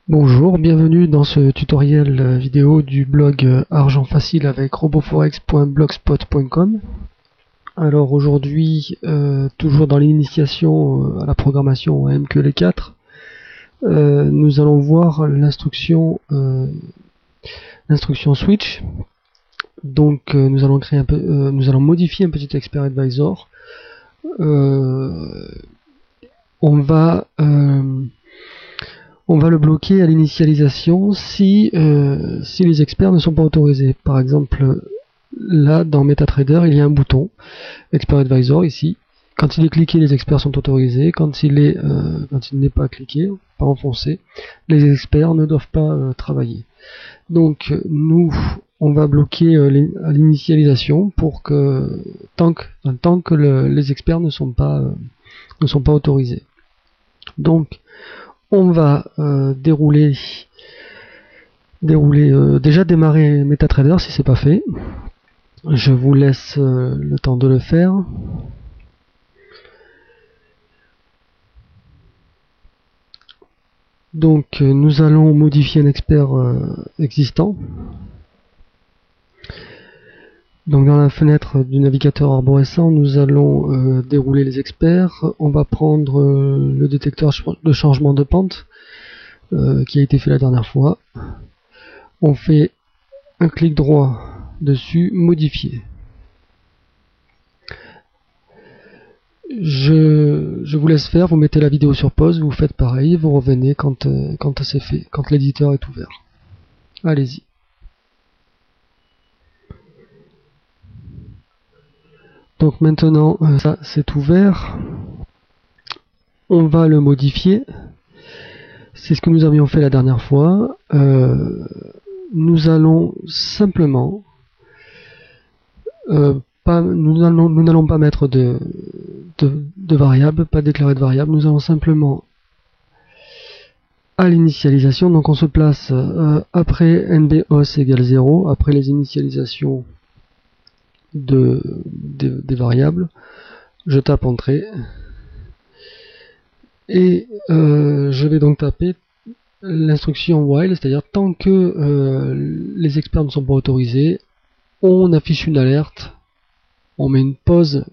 Bonjour, bienvenue dans ce tutoriel vidéo du blog Argent Facile avec roboforex.blogspot.com. Alors aujourd'hui, toujours dans l'initiation à la programmation MQL4, nous allons voir l'instruction switch. Donc nous allons créer nous allons modifier un petit expert advisor. On va le bloquer à l'initialisation si les experts ne sont pas autorisés. Par exemple, là, dans MetaTrader, il y a un bouton Expert Advisor ici. Quand il est cliqué, les experts sont autorisés. Quand il n'est pas cliqué, pas enfoncé, les experts ne doivent pas travailler. Donc, nous, on va bloquer à l'initialisation pour que tant que les experts ne sont pas autorisés. Donc, on va déjà démarrer MetaTrader si c'est pas fait. Je vous laisse le temps de le faire. Donc nous allons modifier un expert existant. Donc dans la fenêtre du navigateur arborescent, nous allons dérouler les experts. On va prendre le détecteur de changement de pente qui a été fait la dernière fois. On fait un clic droit dessus, modifier. Je vous laisse faire, vous mettez la vidéo sur pause, vous faites pareil, vous revenez quand c'est fait, quand l'éditeur est ouvert. Allez-y. Donc maintenant, ça c'est ouvert. On va le modifier. C'est ce que nous avions fait la dernière fois. Nous allons simplement nous n'allons pas mettre de variable, pas déclarer de variable. Nous allons simplement à l'initialisation, donc on se place après nbos égale 0, après les initialisations des variables. Je tape entrée et je vais donc taper l'instruction while, c'est-à-dire tant que les experts ne sont pas autorisés, on affiche une alerte, on met une pause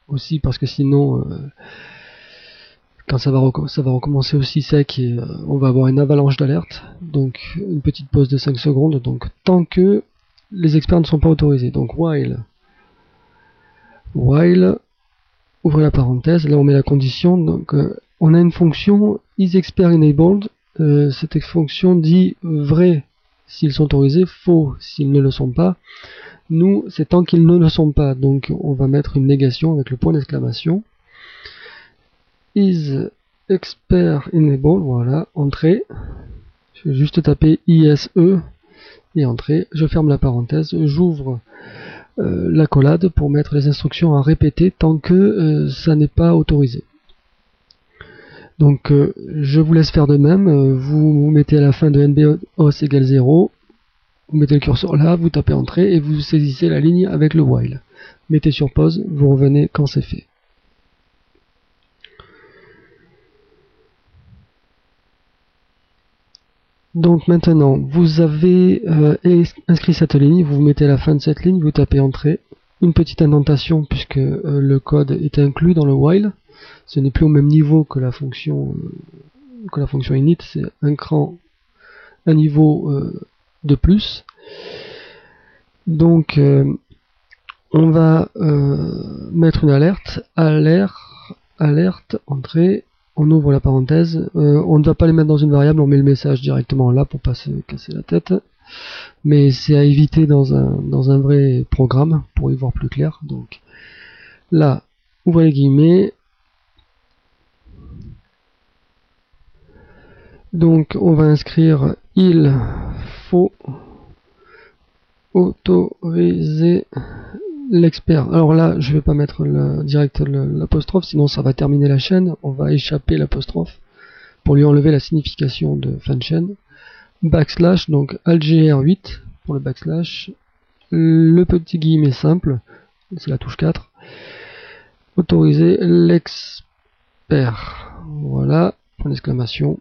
aussi parce que sinon quand ça va recommencer aussi sec et on va avoir une avalanche d'alerte, donc une petite pause de 5 secondes, donc tant que les experts ne sont pas autorisés. Donc while, ouvrez la parenthèse, là on met la condition, donc on a une fonction isExpertEnabled, cette fonction dit vrai s'ils sont autorisés, faux s'ils ne le sont pas. Nous, c'est tant qu'ils ne le sont pas, donc on va mettre une négation avec le point d'exclamation. isExpertEnabled, voilà, entrée. Je vais juste taper ISE et entrée. Je ferme la parenthèse, j'ouvre l'accolade pour mettre les instructions à répéter tant que ça n'est pas autorisé. Donc je vous laisse faire de même, vous mettez à la fin de nbos égale 0, vous mettez le curseur là, vous tapez entrée et vous saisissez la ligne avec le while. Mettez sur pause, vous revenez quand c'est fait. Donc maintenant, vous avez inscrit cette ligne, vous mettez à la fin de cette ligne, vous tapez entrée, une petite indentation puisque le code est inclus dans le while. Ce n'est plus au même niveau que la fonction init, c'est un niveau de plus. Donc on va mettre une alerte, entrée, on ouvre la parenthèse, on ne va pas les mettre dans une variable, on met le message directement là pour pas se casser la tête, mais c'est à éviter dans un vrai programme pour y voir plus clair. Donc là, ouvrez les guillemets. Donc on va inscrire il faut autoriser l'expert. Alors là, je vais pas mettre direct l'apostrophe, sinon ça va terminer la chaîne. On va échapper l'apostrophe pour lui enlever la signification de fin de chaîne. Backslash, donc algr8 pour le backslash. Le petit guillemet simple, c'est la touche 4. Autoriser l'expert. Voilà, point d'exclamation.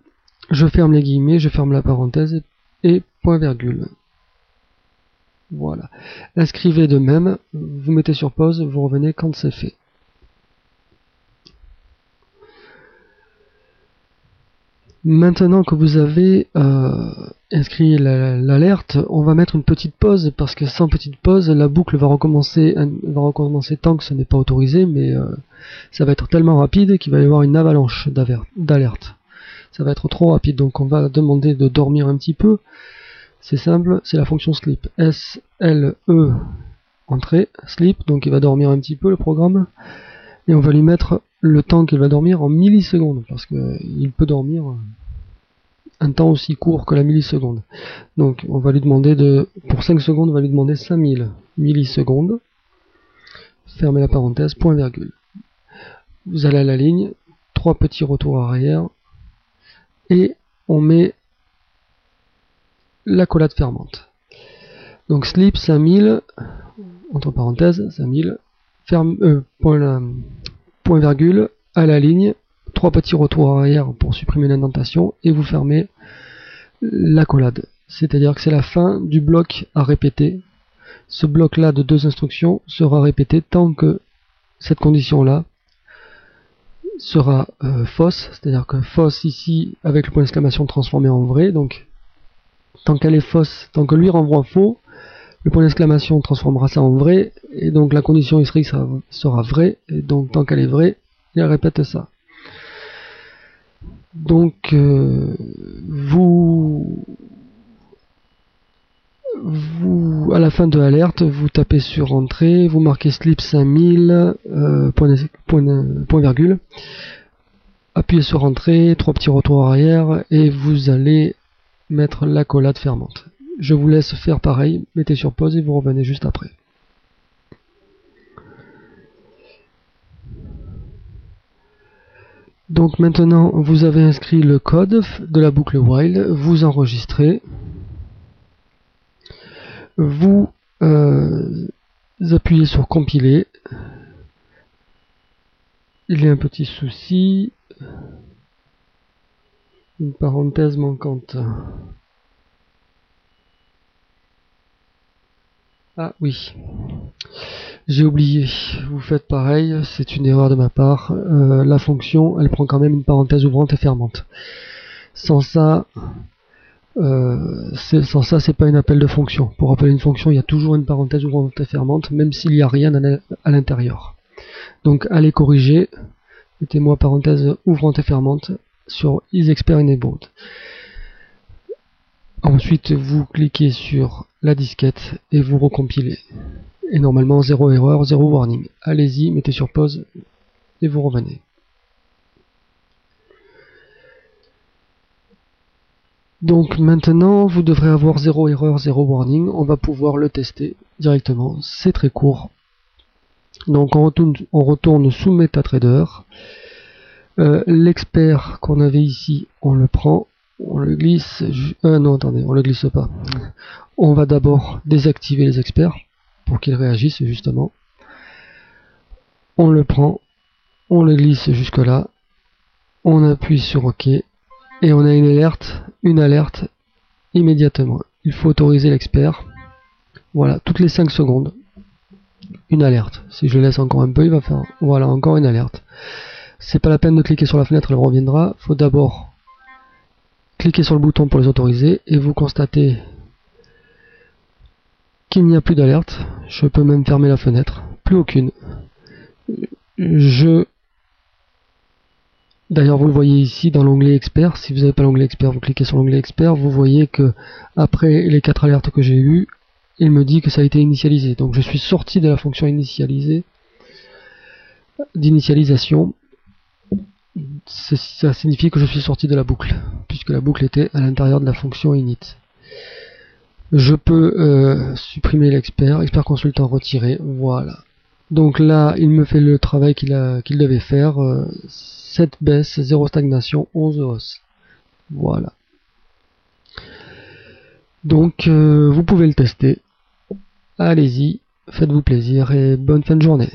Je ferme les guillemets, je ferme la parenthèse et point virgule. Voilà. Inscrivez de même, vous mettez sur pause, vous revenez quand c'est fait. Maintenant que vous avez inscrit l'alerte, on va mettre une petite pause parce que sans petite pause, la boucle va recommencer tant que ce n'est pas autorisé, mais ça va être tellement rapide qu'il va y avoir une avalanche d'alertes. Ça va être trop rapide, donc on va demander de dormir un petit peu. C'est simple, c'est la fonction sleep. S-L-E, entrée, sleep, donc il va dormir un petit peu le programme. Et on va lui mettre le temps qu'il va dormir en millisecondes, parce qu'il peut dormir un temps aussi court que la milliseconde. Donc on va lui demander pour 5 secondes, on va lui demander 5000 millisecondes. Fermez la parenthèse, point virgule. Vous allez à la ligne, 3 petits retours arrière, et on met l'accolade fermante. Donc sleep 5000, entre parenthèses, 5000, point virgule, à la ligne, 3 petits retours arrière pour supprimer l'indentation, et vous fermez l'accolade. C'est-à-dire que c'est la fin du bloc à répéter. Ce bloc-là de 2 instructions sera répété tant que cette condition-là sera fausse, c'est-à-dire que fausse ici avec le point d'exclamation transformé en vrai, donc tant qu'elle est fausse, tant que lui renvoie faux, le point d'exclamation transformera ça en vrai, et donc la condition historique sera vraie, et donc tant qu'elle est vraie, il répète ça. Donc à la fin de l'alerte, vous tapez sur entrée, vous marquez sleep 5000, point virgule, appuyez sur entrée, 3 petits retours arrière, et vous allez mettre l'accolade fermante. Je vous laisse faire pareil, mettez sur pause et vous revenez juste après. Donc maintenant, vous avez inscrit le code de la boucle while, vous enregistrez, vous appuyez sur compiler. Il y a un petit souci, une parenthèse manquante. Ah oui, j'ai oublié, vous faites pareil, c'est une erreur de ma part. La fonction, elle prend quand même une parenthèse ouvrante et fermante. Sans ça, c'est pas un appel de fonction. Pour appeler une fonction, il y a toujours une parenthèse ouvrante et fermante, même s'il n'y a rien à l'intérieur. Donc allez corriger, mettez-moi parenthèse ouvrante et fermante sur isExpert Enabled. Ensuite, vous cliquez sur la disquette et vous recompilez. Et normalement, 0 erreur, 0 warning. Allez-y, mettez sur pause et vous revenez. Donc maintenant, vous devrez avoir 0 erreur, 0 warning. On va pouvoir le tester directement. C'est très court. Donc on retourne sous MetaTrader. L'expert qu'on avait ici, on le prend, on le glisse. Non, attendez, on le glisse pas. On va d'abord désactiver les experts pour qu'ils réagissent justement. On le prend, on le glisse jusque là, on appuie sur OK et on a une alerte immédiatement. Il faut autoriser l'expert. Voilà, toutes les 5 secondes, une alerte. Si je laisse encore un peu, il va faire, voilà, encore une alerte. C'est pas la peine de cliquer sur la fenêtre, elle reviendra. Il faut d'abord cliquer sur le bouton pour les autoriser et vous constatez qu'il n'y a plus d'alerte. Je peux même fermer la fenêtre, plus aucune. D'ailleurs, vous le voyez ici dans l'onglet expert. Si vous n'avez pas l'onglet expert, vous cliquez sur l'onglet expert. Vous voyez que après les 4 alertes que j'ai eues, il me dit que ça a été initialisé. Donc je suis sorti de la fonction d'initialisation. Ça signifie que je suis sorti de la boucle, puisque la boucle était à l'intérieur de la fonction init. Je peux supprimer l'expert, expert consultant retiré, voilà. Donc là, il me fait le travail qu'il devait faire, 7 baisses, 0 stagnation, 11 hausses. Voilà. Donc, vous pouvez le tester. Allez-y, faites-vous plaisir et bonne fin de journée.